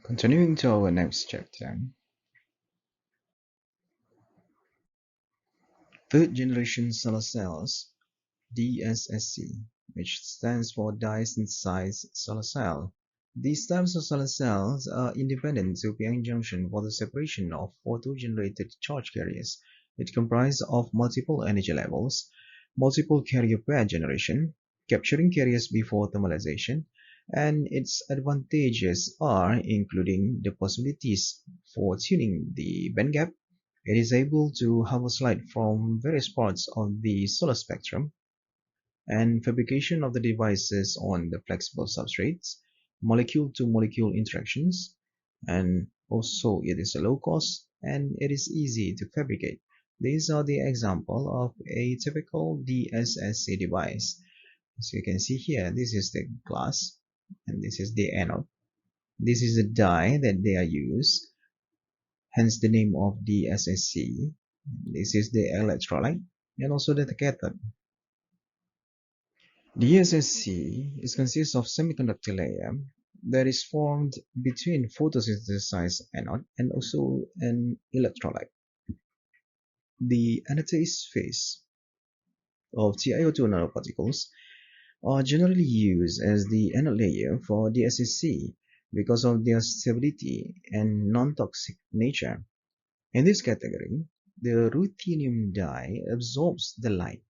Continuing to our next chapter, third generation solar cells, DSSC, which stands for dye-synthesized solar cell. These types of solar cells are independent to p-n junction for the separation of photo-generated charge carriers. It comprises of multiple energy levels, multiple carrier pair generation, capturing carriers before thermalization, and its advantages are including the possibilities for tuning the bandgap. It is able to harvest light from various parts of the solar spectrum, and fabrication of the devices on the flexible substrates, molecule-to-molecule interactions, and also it is a low cost and it is easy to fabricate. These are the example of a typical DSSC device. As you can see here, this is the glass and this is the anode. This is the dye that they are used, hence the name of DSSC. This is the electrolyte and also the cathode. The DSSC consists of semiconductor layer that is formed between photosynthesized anode and also an electrolyte. The anatase phase of TiO2 nanoparticles are generally used as the anode layer for DSSC because of their stability and non-toxic nature. In this category, the ruthenium dye absorbs the light,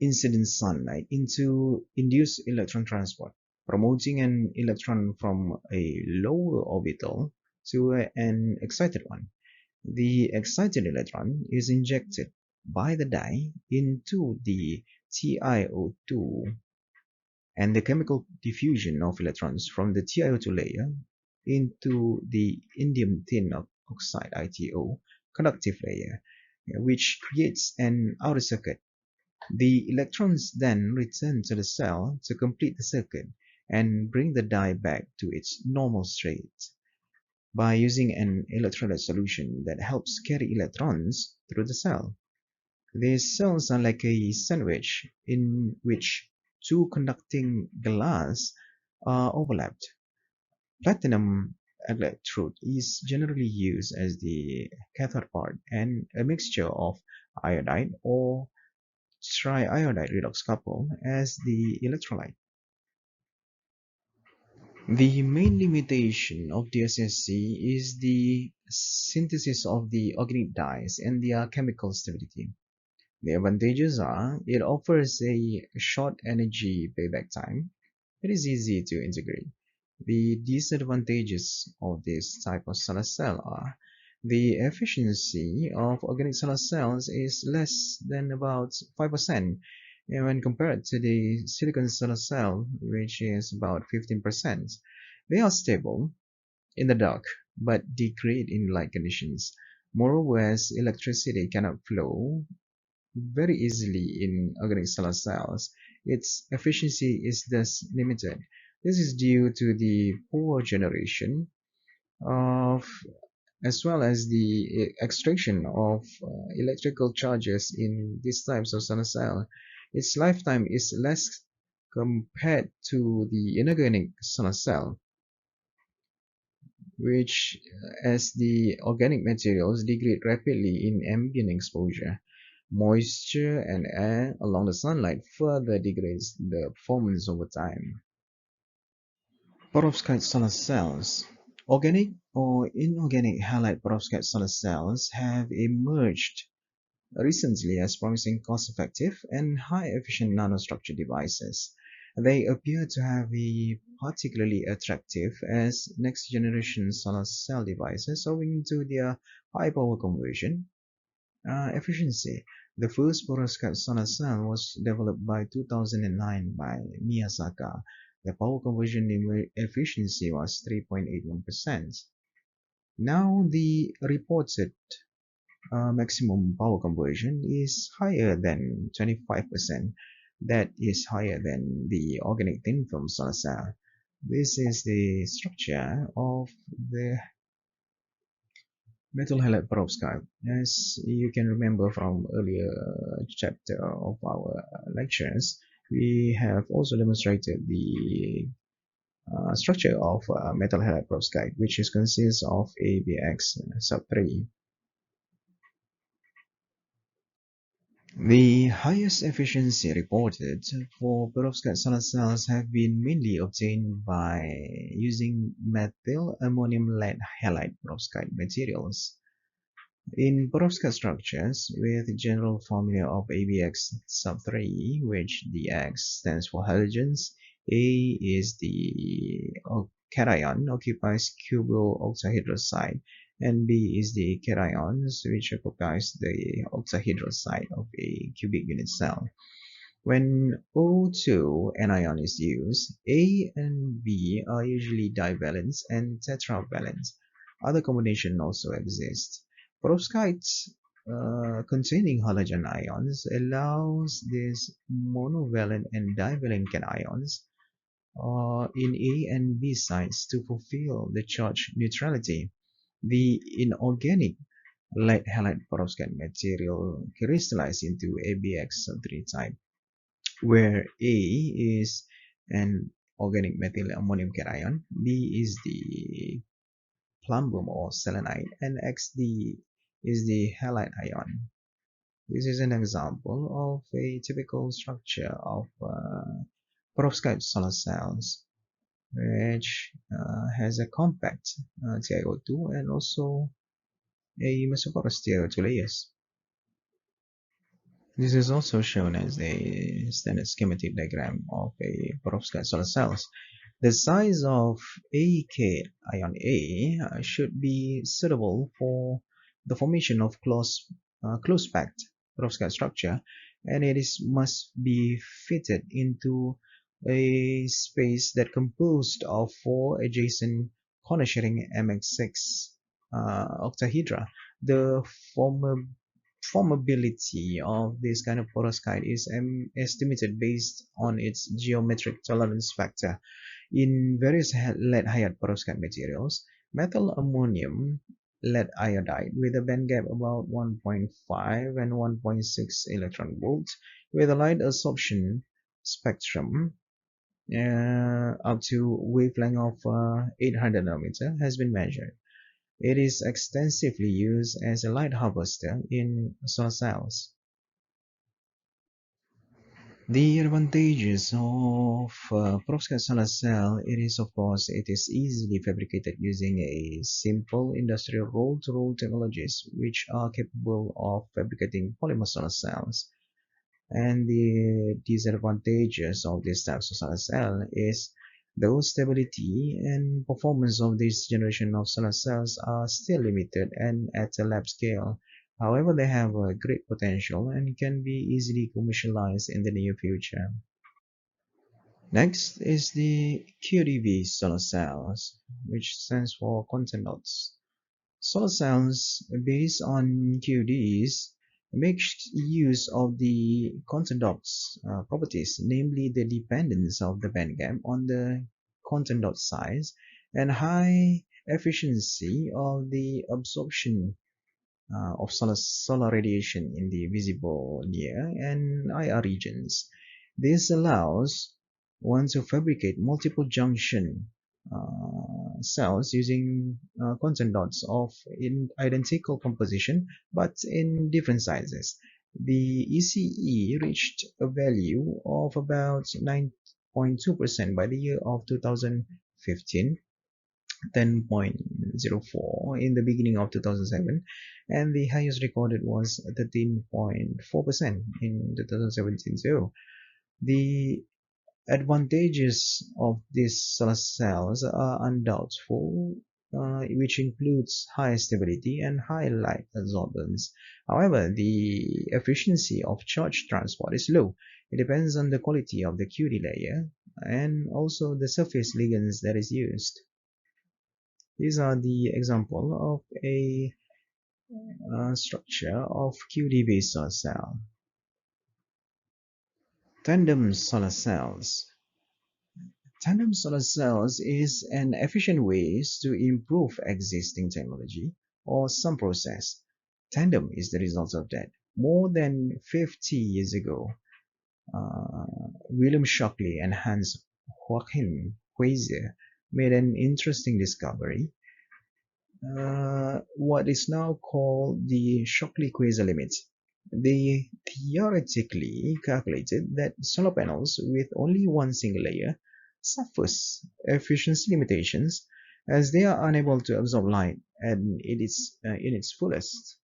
incident sunlight, into induced electron transport, promoting an electron from a lower orbital to an excited one. The excited electron is injected by the dye into the TiO2, and the chemical diffusion of electrons from the TiO2 layer into the indium tin oxide ITO conductive layer, which creates an outer circuit. The electrons then return to the cell to complete the circuit and bring the dye back to its normal state by using an electrolyte solution that helps carry electrons through the cell. These cells are like a sandwich in which two conducting glass are overlapped. Platinum electrode is generally used as the cathode part, and a mixture of iodide or triiodide redox couple as the electrolyte. The main limitation of DSSC is the synthesis of the organic dyes and their chemical stability. The advantages are it offers a short energy payback time. It is easy to integrate. The disadvantages of this type of solar cell are the efficiency of organic solar cells is less than about 5% when compared to the silicon solar cell, which is about 15%. They are stable in the dark but degrade in light conditions. Moreover, as electricity cannot flow very easily in organic solar cells, its efficiency is thus limited. This is due to the poor generation of as well as the extraction of electrical charges in these types of solar cell. Its lifetime is less compared to the inorganic solar cell, which as the organic materials degrade rapidly in ambient exposure. Moisture and air along the sunlight further degrades the performance over time. Perovskite solar cells. Organic or inorganic halide perovskite solar cells have emerged recently as promising cost-effective and high-efficient nanostructure devices. They appear to have be particularly attractive as next-generation solar cell devices owing to their high power conversion efficiency. The first perovskite solar cell was developed by 2009 by Miyazaki. The power conversion efficiency was 3.81%. Now the reported maximum power conversion is higher than 25%. That is higher than the organic thin film solar cell. This is the structure of the metal halide perovskite. As you can remember from earlier chapter of our lectures, we have also demonstrated the structure of metal halide perovskite, which is consists of ABX sub 3. The highest efficiency reported for perovskite solar cells have been mainly obtained by using methyl ammonium lead halide perovskite materials. In perovskite structures, with general formula of ABX sub 3, which the X stands for halogens, A is the cation occupies cubyl octahedral site, and B is the cations which occupies the octahedral site of a cubic unit cell. When O2 anion is used, A and B are usually divalent and tetravalent. Other combinations also exist. Perovskites containing halogen ions allows these monovalent and divalent cations in A and B sites to fulfill the charge neutrality. The inorganic light halide perovskite material crystallizes into ABX3 type, where A is an organic methyl ammonium cation, B is the plumbum or selenite, and XD is the halide ion. This is an example of a typical structure of perovskite solar cells, which has a compact TiO2 and also a mesoporous TiO2 layers. This is also shown as a standard schematic diagram of a perovskite solar cells. The size of a cation A should be suitable for the formation of close-packed perovskite structure, and must be fitted into a space that composed of 4 adjacent corner-sharing MX6 octahedra. The formability of this kind of perovskite is estimated based on its geometric tolerance factor. In various lead halide perovskite materials, methyl ammonium lead iodide with a band gap about 1.5 and 1.6 electron volts with a light absorption spectrum up to wavelength of 800 nanometer has been measured. It is extensively used as a light harvester in solar cells. The advantages of perovskite solar cell, it is easily fabricated using a simple industrial roll-to-roll technologies which are capable of fabricating polymer solar cells. And the disadvantages of this type of solar cell is though stability and performance of this generation of solar cells are still limited and at a lab scale. However, they have a great potential and can be easily commercialized in the near future. Next is the QDB solar cells, which stands for content dots. Solar cells based on QDs make use of the content dots properties, namely the dependence of the bandgap on the content dot size and high efficiency of the absorption of solar radiation in the visible near and IR regions. This allows one to fabricate multiple junction cells using content dots of identical composition but in different sizes. The ECE reached a value of about 9.2% by the year of 2015, 10.04 in the beginning of 2007, and the highest recorded was 13.4% in 2017. So the advantages of these solar cells are undoubtful, which includes high stability and high light absorbance. However, the efficiency of charge transport is low. It depends on the quality of the QD layer and also the surface ligands that is used. These are the example of a structure of QD-based solar cell. Tandem solar cells. Tandem solar cells is an efficient way to improve existing technology or some process. Tandem is the result of that. More than 50 years ago, William Shockley and Hans Joachim quasar made an interesting discovery, what is now called the Shockley quasar limit. They theoretically calculated that solar panels with only one single layer suffers efficiency limitations as they are unable to absorb light in its fullest.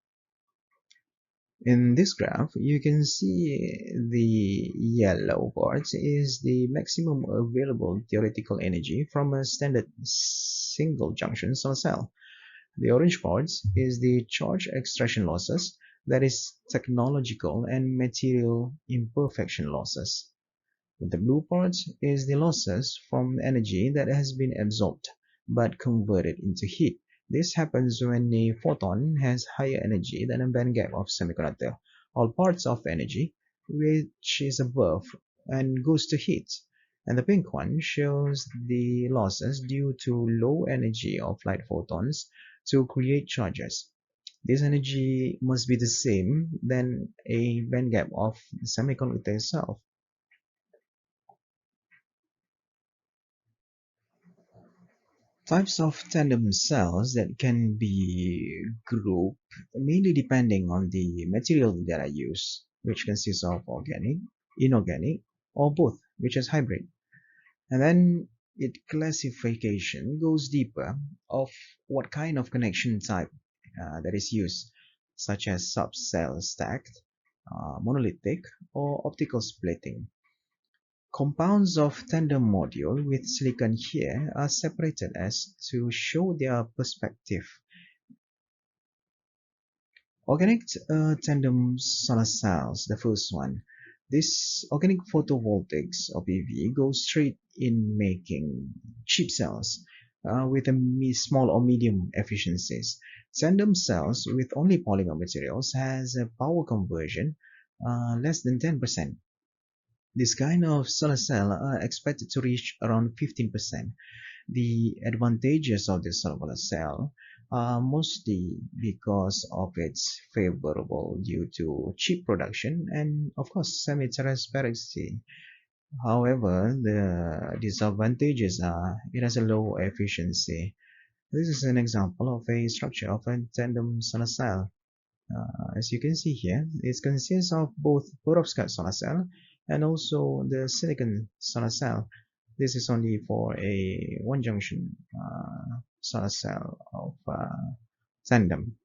In this graph, you can see the yellow part is the maximum available theoretical energy from a standard single junction solar cell. The orange part is the charge extraction losses, that is technological and material imperfection losses. The blue part is the losses from energy that has been absorbed but converted into heat. This happens when a photon has higher energy than a bandgap of semiconductor. All parts of energy which is above and goes to heat. And the pink one shows the losses due to low energy of light photons to create charges. This energy must be the same than a bandgap of the semiconductor itself. Types of tandem cells that can be grouped mainly depending on the material that I use, which consists of organic, inorganic, or both, which is hybrid. And then its classification goes deeper of what kind of connection type that is used, such as subcell stacked, monolithic, or optical splitting. Compounds of tandem module with silicon here are separated as to show their perspective. Organic tandem solar cells, the first one. This organic photovoltaics or PV goes straight in making cheap cells with a small or medium efficiencies. Tandem cells with only polymer materials has a power conversion less than 10%. This kind of solar cell are expected to reach around 15%. The advantages of the solar cell are mostly because of its favorable due to cheap production and of course semi-transparency. However, the disadvantages are it has a low efficiency. This is an example of a structure of a tandem solar cell. As you can see here, it consists of both perovskite solar cell and also the silicon solar cell. This is only for a one junction solar cell of tandem.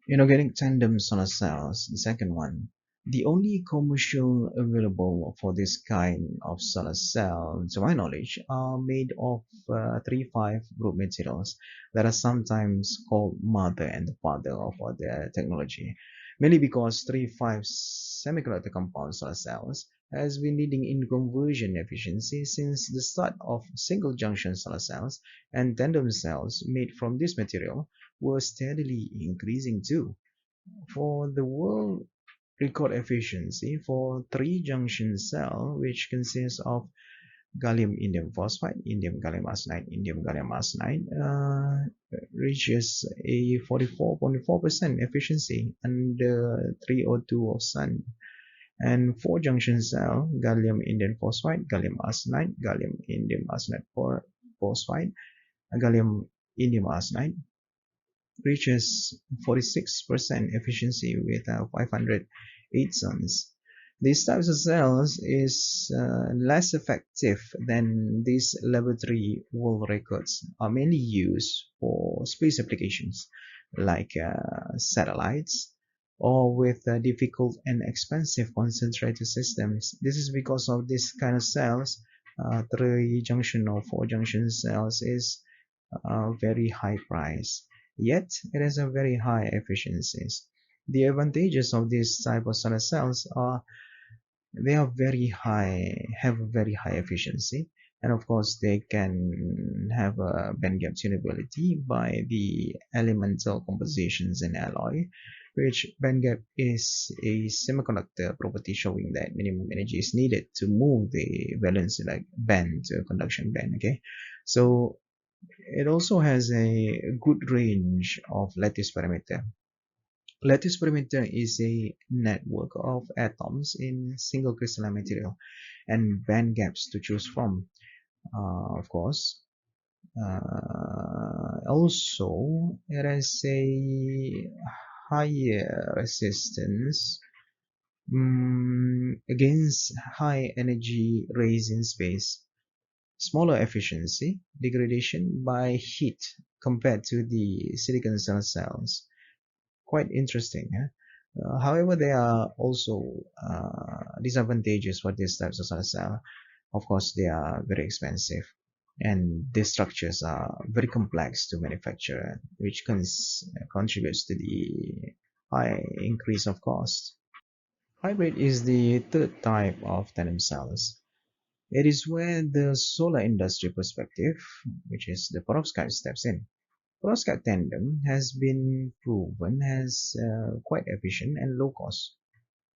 Inorganic tandem solar cells, the second one. The only commercial available for this kind of solar cell, to my knowledge, are made of 3,5 group materials that are sometimes called mother and father of the technology, mainly because 3,5 semiconductor compound solar cells has been leading in conversion efficiency since the start of single junction solar cells, and tandem cells made from this material were steadily increasing too. For the world record efficiency for three-junction cell, which consists of gallium indium phosphide, indium gallium arsenide, indium gallium arsenide, reaches a 44.4% efficiency under 302 of sun. And four-junction cell, gallium indium phosphide, gallium arsenide, gallium indium arsenide phosphide, gallium indium arsenide, reaches 46% efficiency with 508 suns. These types of cells is less effective than these laboratory world records, are mainly used for space applications like satellites or with difficult and expensive concentrator systems. This is because of this kind of cells, three junction or four junction cells is very high price, yet it has a very high efficiencies. The advantages of this type of solar cells are they are very high, have a very high efficiency, and of course they can have a bandgap tunability by the elemental compositions in alloy, which bandgap is a semiconductor property showing that minimum energy is needed to move the valence like band to a conduction band. Okay, so it also has a good range of lattice parameter. Lattice parameter is a network of atoms in single crystalline material, and band gaps to choose from. Of course, also it has a higher resistance against high energy rays in space, smaller efficiency degradation by heat compared to the silicon cell cells. Quite interesting. Huh? However, there are also disadvantages for these types of solar cell. Of course, they are very expensive, and these structures are very complex to manufacture, which contributes to the high increase of cost. Hybrid is the third type of tandem cells. It is where the solar industry perspective, which is the perovskite, steps in. Perovskite tandem has been proven as quite efficient and low cost.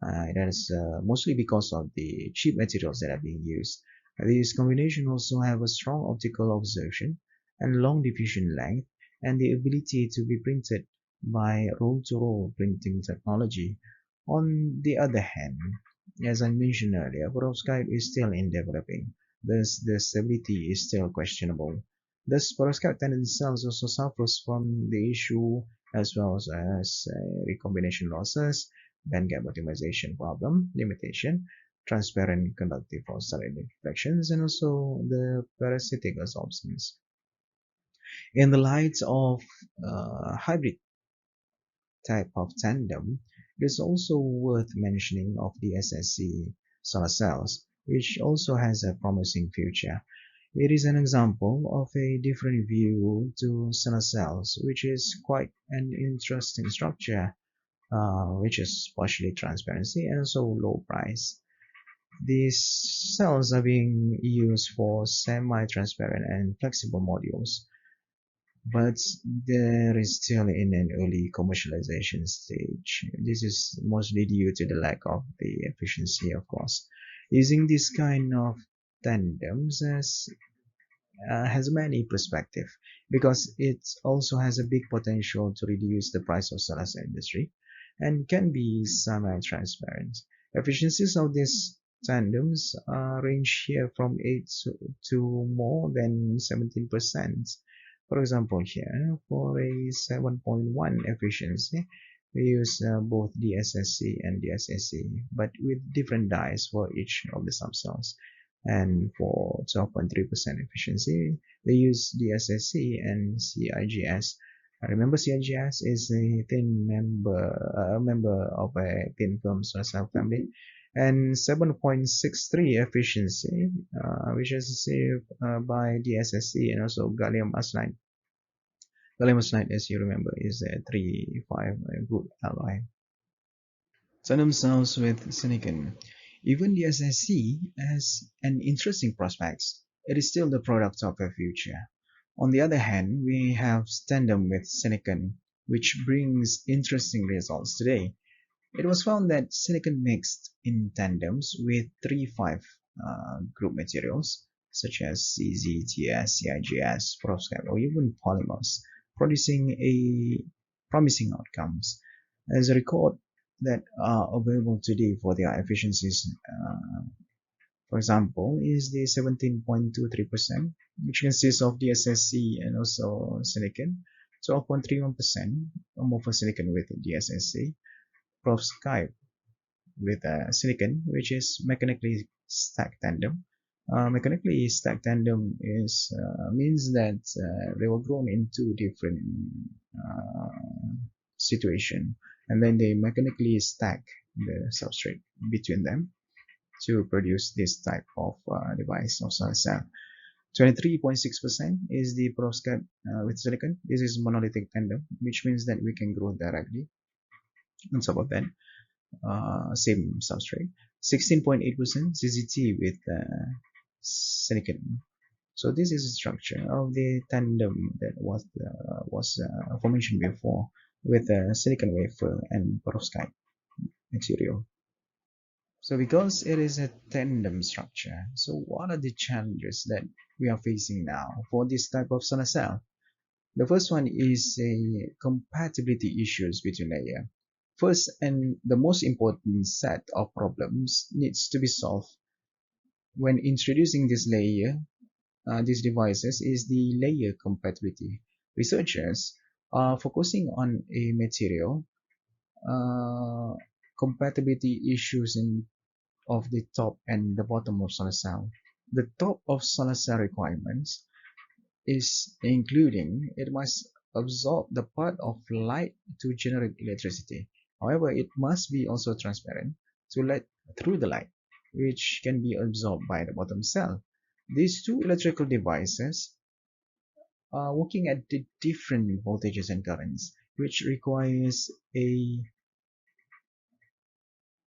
That is mostly because of the cheap materials that are being used. These combinations also have a strong optical absorption and long diffusion length, and the ability to be printed by roll-to-roll printing technology. On the other hand, as I mentioned earlier, perovskite is still in developing, thus the stability is still questionable. Thus, perovskite tandem cells also suffers from the issue as well as recombination losses, bandgap optimization problem, limitation, transparent conductive or solid reflections, and also the parasitic absorptions. In the light of hybrid type of tandem, it is also worth mentioning of the SSC solar cells, which also has a promising future. It is an example of a different view to solar cells, which is quite an interesting structure, which is partially transparency and also low price. These cells are being used for semi-transparent and flexible modules, but there is still in an early commercialization stage. This is mostly due to the lack of the efficiency, of course. Using this kind of tandems has many perspective because it also has a big potential to reduce the price of solar cell industry and can be semi-transparent. Efficiencies of these tandems range here from 8 to more than 17%. For example, here for a 7.1 efficiency, we use both the SSC and the SSC, but with different dyes for each of the subcells. And for 12.3% efficiency, they use the SSC and CIGS. Remember, CIGS is a member of a thin film solar cell family, and 7.63 efficiency, which is achieved by the SSC and also gallium arsenide. Gallium arsenide, as you remember, is a 3,5 good alloy. Tandem cells with silicon. Even the SSC has an interesting prospects. It is still the product of a future. On the other hand, we have tandem with silicon, which brings interesting results today. It was found that silicon mixed in tandems with 3,5 group materials, such as CZ, TS, CIGS, perovskite, or even polymers, producing a promising outcomes. As a record that are available today for their efficiencies, for example, is the 17.23%, which consists of the SSC and also silicon, 12.31% amorphous silicon with the SSC, perovskite with silicon, which is mechanically stacked tandem. Mechanically stacked tandem is means that they were grown in two different situation, and then they mechanically stack the substrate between them to produce this type of device or solar cell. 23.6% is the perovskite with silicon. This is monolithic tandem, which means that we can grow directly on top of that same substrate. 16.8% CZT with silicon. So this is the structure of the tandem that was mentioned before with silicon wafer and perovskite material. So because it is a tandem structure, so what are the challenges that we are facing now for this type of solar cell? The first one is a compatibility issues between layer. First and the most important set of problems needs to be solved when introducing these devices is the layer compatibility. Researchers are focusing on a material uh, compatibility issues of the top and the bottom of solar cell. The top of solar cell requirements is including it must absorb the part of light to generate electricity. However, it must be also transparent to let through the light, which can be absorbed by the bottom cell. These two electrical devices are working at the different voltages and currents, which requires a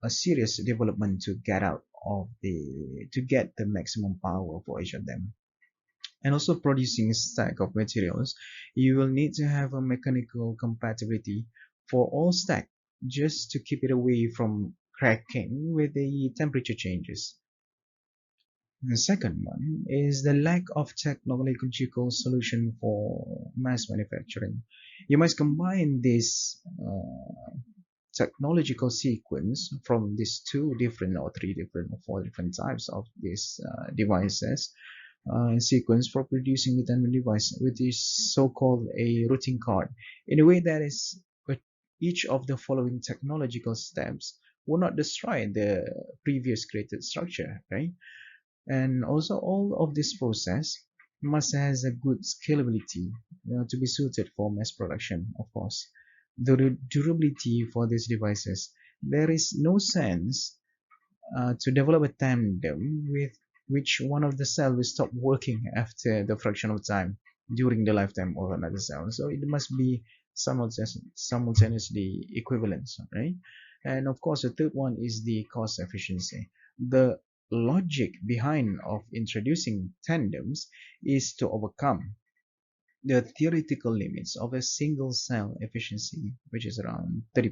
serious development to get out of the to get the maximum power for each of them. And also producing a stack of materials, you will need to have a mechanical compatibility for all stack just to keep it away from cracking with the temperature changes. The second one is the lack of technological solution for mass manufacturing. You must combine this technological sequence from these two different or three different or four different types of these devices sequence for producing the tandem device, which is so-called a routing card, in a way that is but each of the following technological steps will not destroy the previous created structure, right? And also all of this process must has a good scalability to be suited for mass production, of course. The durability for these devices, there is no sense to develop a tandem with which one of the cell will stop working after the fraction of time during the lifetime of another cell. So it must be simultaneously equivalent, right? And of course, the third one is the cost efficiency. The logic behind of introducing tandems is to overcome the theoretical limits of a single cell efficiency, which is around 30%.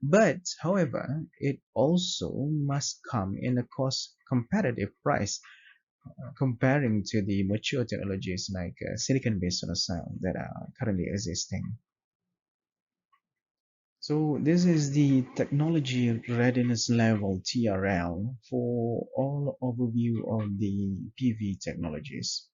But, however, it also must come in a cost competitive price comparing to the mature technologies like silicon-based solar cell that are currently existing. So this is the technology readiness level TRL for all overview of the PV technologies.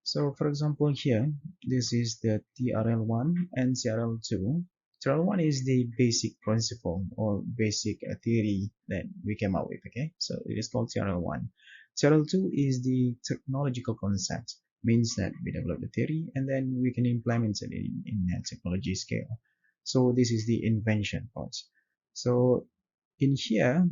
So for example here, this is the TRL1 and TRL2. TRL1 is the basic principle or basic theory that we came up with, okay? So it is called TRL1. TRL2 is the technological concept, means that we develop the theory and then we can implement it in a technology scale. So this is the invention part. So in here,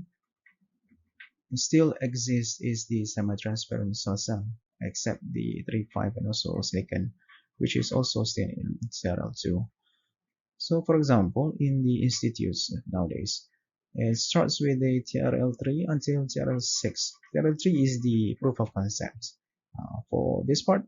still exists is the semi-transparent solar cell, except the 3.5 and also silicon, which is also still in CRL2. So for example, in the institutes nowadays, it starts with the TRL3 until TRL6. TRL3 is the proof of concept. For this part,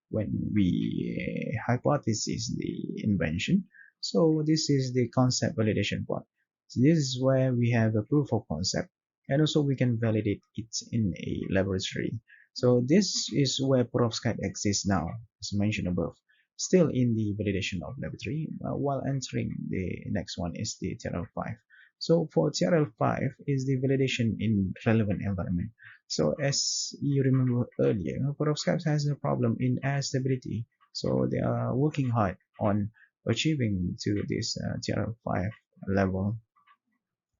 when we hypothesis the invention, so this is the concept validation part. So this is where we have a proof of concept and also we can validate it in a laboratory. So this is where perovskite exists now, as mentioned above, still in the validation of laboratory, while entering the next one is the TRL5. So for TRL5 is the validation in relevant environment. So as you remember earlier, perovskite has a problem in air stability. So they are working hard on achieving to this TRL5 level.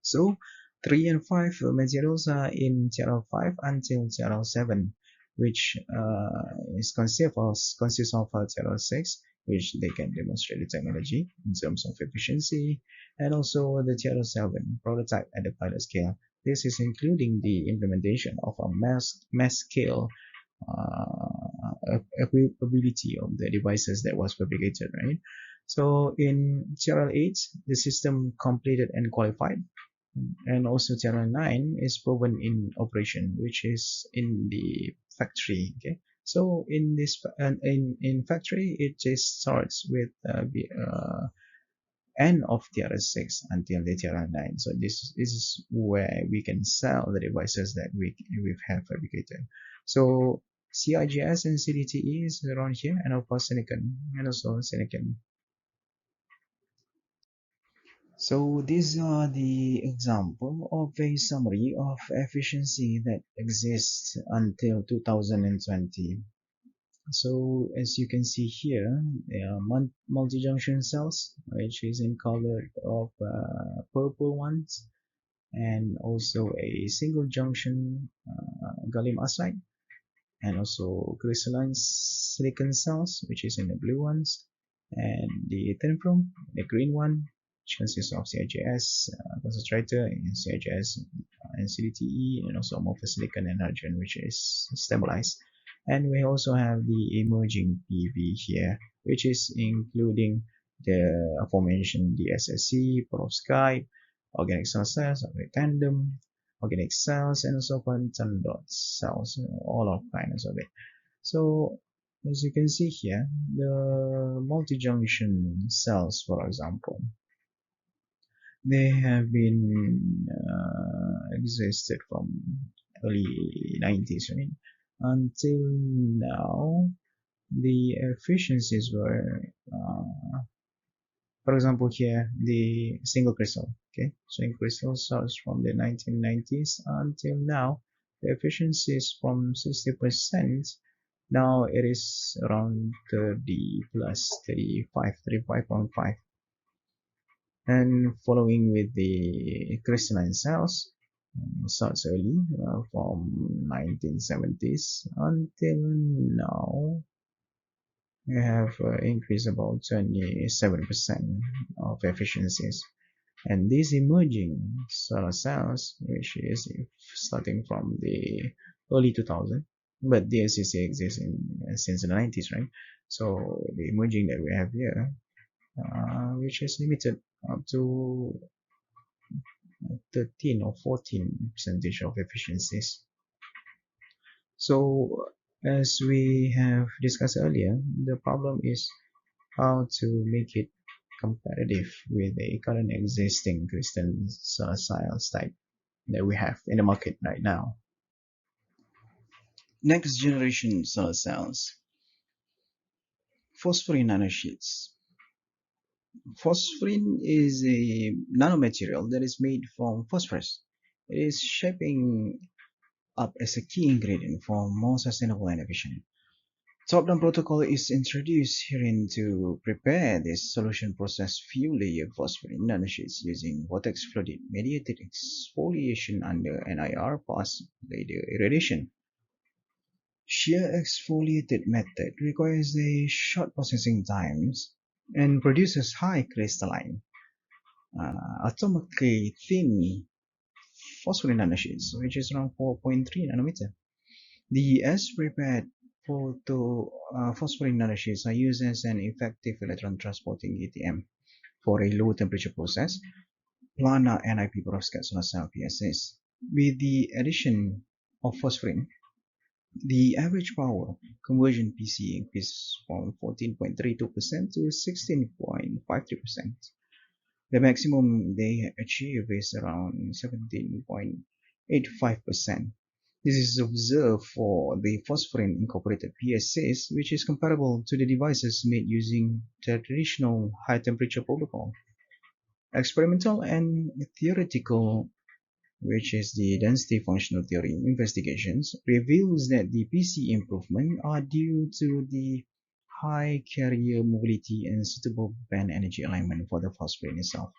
So 3 and 5 materials are in TRL5 until TRL7, which is consists of TRL6, which they can demonstrate the technology in terms of efficiency, and also the TRL7 prototype at the pilot scale. This is including the implementation of a mass scale ability of the devices that was fabricated, right? So in TRL8, the system completed and qualified, and also channel 9 is proven in operation, which is in the factory. Okay, so in this in factory it just starts with the end of TRS6 until the TRS9. So this is where we can sell the devices that we have fabricated. So CIGS and CDTE is around here, and of course silicon and also silicon. So these are the example of a summary of efficiency that exists until 2020. So as you can see here, there are multi-junction cells, which is in color of purple ones, and also a single junction gallium arsenide, and also crystalline silicon cells, which is in the blue ones, and the thin film, the green one, which consists of CIGS concentrator and CIGS and CDTE, and also amorphous silicon and hydrogen, which is stabilized. And we also have the emerging PV here, which is including the aforementioned DSSC, perovskite, organic cell cells, organic tandem, organic cells, and also quantum dot cells, all of kinds of it. So as you can see here, the multi-junction cells, for example, they have been existed from early 90s, right? Until now, the efficiencies were for example here, the single crystal. Okay, single crystal starts from the 1990s until now. The efficiency is from 60%. Now it is around 30 plus 35, 35.5. And following with the crystalline cells, starts early from 1970s until now. We have increased about 27% of efficiencies. And these emerging solar cells, which is starting from the early 2000, but the SCC exists since the 90s, right? So the emerging that we have here, which is limited up to 13 or 14 percentage of efficiencies. So as we have discussed earlier, the problem is how to make it competitive with the current existing crystal cells type that we have in the market right now. Next generation solar cells, phosphorine nanosheets. Phosphorine is a nanomaterial that is made from phosphorus. It is shaping up as a key ingredient for more sustainable and efficient. Top-down protocol is introduced herein to prepare this solution process few layer phosphorine nanosheets using vortex fluid mediated exfoliation under NIR pulse layer irradiation. Shear exfoliated method requires a short processing times and produces high crystalline, atomically thin phosphorine nanosheets, which is around 4.3 nanometer. The as-prepared phosphorine nanosheets are used as an effective electron transporting ATM for a low temperature process, planar NIP perovskite solar cell PSS. With the addition of phosphorine, the average power conversion PC increases from 14.32% to 16.53%. The maximum they achieve is around 17.85%. This is observed for the phosphorine incorporated PSAs, which is comparable to the devices made using the traditional high temperature protocol. Experimental and theoretical, which is the density functional theory investigations, reveals that the PC improvement are due to the high carrier mobility and suitable band energy alignment for the phosphorine itself.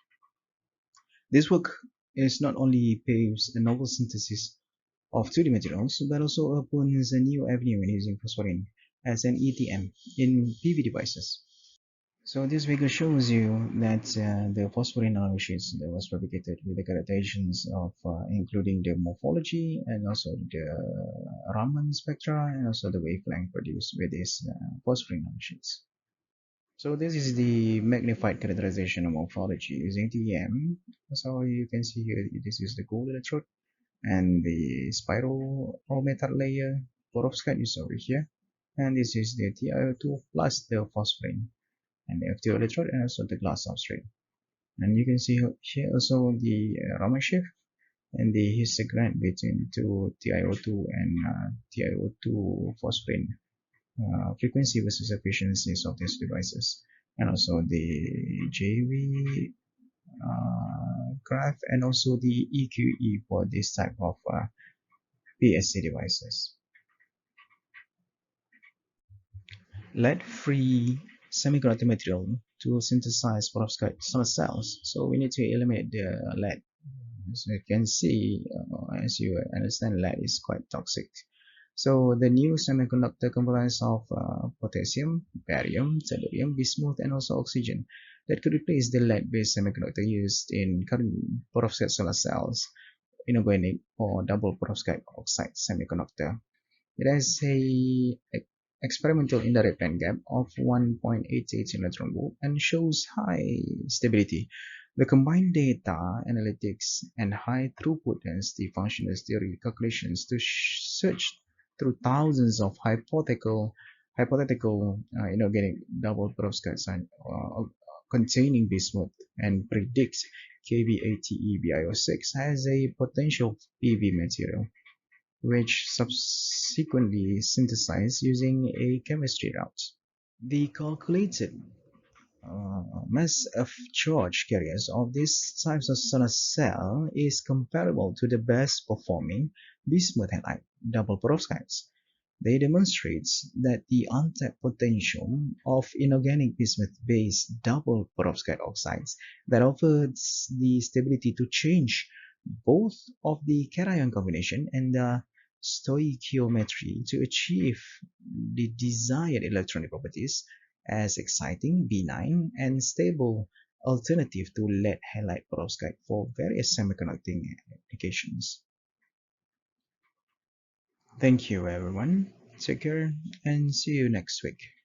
This work is not only paves a novel synthesis of 2D materials, but also opens a new avenue in using phosphorine as an ETM in PV devices. So this figure shows you that the phosphorine nanosheets that was fabricated with the characterizations of including the morphology and also the Raman spectra and also the wavelength produced with these phosphorine nanosheets. So this is the magnified characterization of morphology using TEM. So you can see here, this is the gold electrode and the spiral or metal layer perovskite is over here, and this is the TiO2 plus the phosphorine and the F2 electrode and also the glass substrate. And you can see here also the Raman shift and the histogram between two TiO2 and TiO2 phosphorine frequency versus efficiencies of these devices, and also the JV graph and also the EQE for this type of PSC devices. Lead-free semiconductor material to synthesize perovskite solar cells. So we need to eliminate the lead. As you can see, as you understand, lead is quite toxic. So the new semiconductor comprises of potassium, barium, tellurium, bismuth, and also oxygen that could replace the lead-based semiconductor used in current perovskite solar cells, inorganic or double perovskite oxide semiconductor. It has a experimental indirect band gap of 1.88 electron volt and shows high stability. The combined data analytics and high throughput density functional theory calculations to search through thousands of hypothetical inorganic double perovskites containing bismuth and predicts KBATE-BiO6 has a potential PV material which subsequently synthesized using a chemistry route. The calculated mass of charge carriers of these types of solar cell is comparable to the best performing bismuth halide double perovskites. They demonstrate that the untapped potential of inorganic bismuth-based double perovskite oxides that offers the stability to change both of the cation combination and the stoichiometry to achieve the desired electronic properties as exciting, benign, and stable alternative to lead halide perovskite for various semiconducting applications. Thank you everyone. Take care and see you next week.